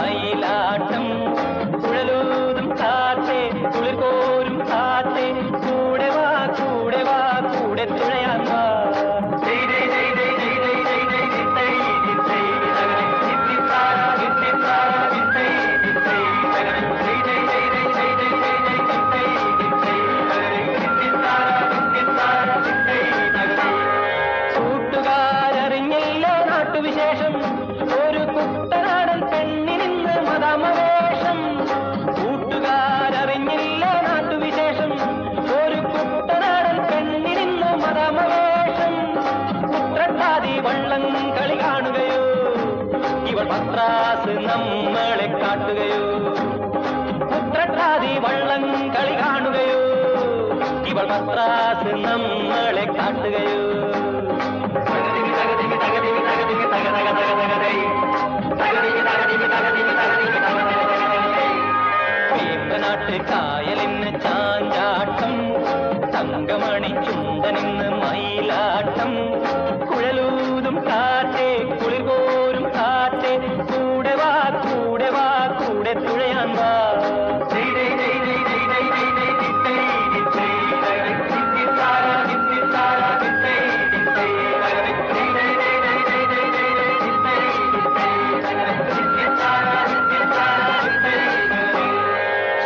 മയിലാട്ടം കുഴലൂതും കാറ്റേ കുളിർകോരും കാറ്റേ കൂടെ വാ കൂടെ വാ കൂടെ തുഴയാൻ വാ കൂട്ടുകാരറിഞ്ഞില്ലേ നാട്ടുവിശേഷം ഒരു കുട്ടനാടൻ പെണ്ണിനിന്ന് മദാമവേഷം കൂട്ടുകാരറിഞ്ഞില്ലേ നാട്ടുവിശേഷം ഒരു കുട്ടനാടൻ പെണ്ണിനിന്ന് മദാമവേഷം ഉത്രട്ടാതി വള്ളം കളി കാണുകയോ ഇവൾ പത്രാസ് നമ്മളെ കാട്ടുകയോ ഉത്രട്ടാതി വള്ളം കളി കാണുകയോ ഇവൾ പത്രാസ് നമ്മളെ കാട്ടുകയോ വേമ്പനാട്ട് കായലിന് ചാഞ്ചാട്ടം തങ്കമണി ചുണ്ടനിന്ന് മയിലാട്ടം കുഴലൂതും കാറ്റേ കുളിർകോരും കാറ്റേ കൂടെ വാ കൂടെ വാ കൂടെ തുഴയാൻ വാ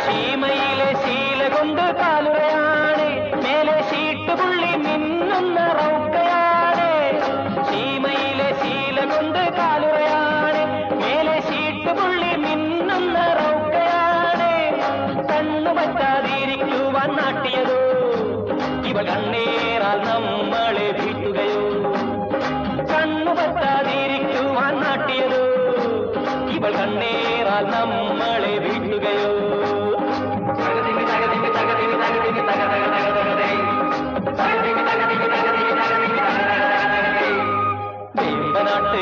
ശീമയിലെ ശീല കൊണ്ട് കാലുറയാണ് മേലെ ഷീട്ടുപുള്ളി മിന്നുന്ന റൗക്കയാണ് ശീമയിലെ ശീല കൊണ്ട് കാലുറയാണ് മേലെ ഷീട്ടുപുള്ളി മിന്നുന്ന റൗക്കയാണ് കണ്ണു പറ്റാതിരിക്കുവാൻ നാട്ടിയതോ ഇവ കണ്ണേറാൽ നമ്മളെ വീട്ടുകയോ കണ്ണു പറ്റാതിരിക്കുവാൻ നാട്ടിയതോ ഇവൾ കണ്ണേറാൽ നമ്മളെ വീട്ടുകയോ വേമ്പനാട്ട്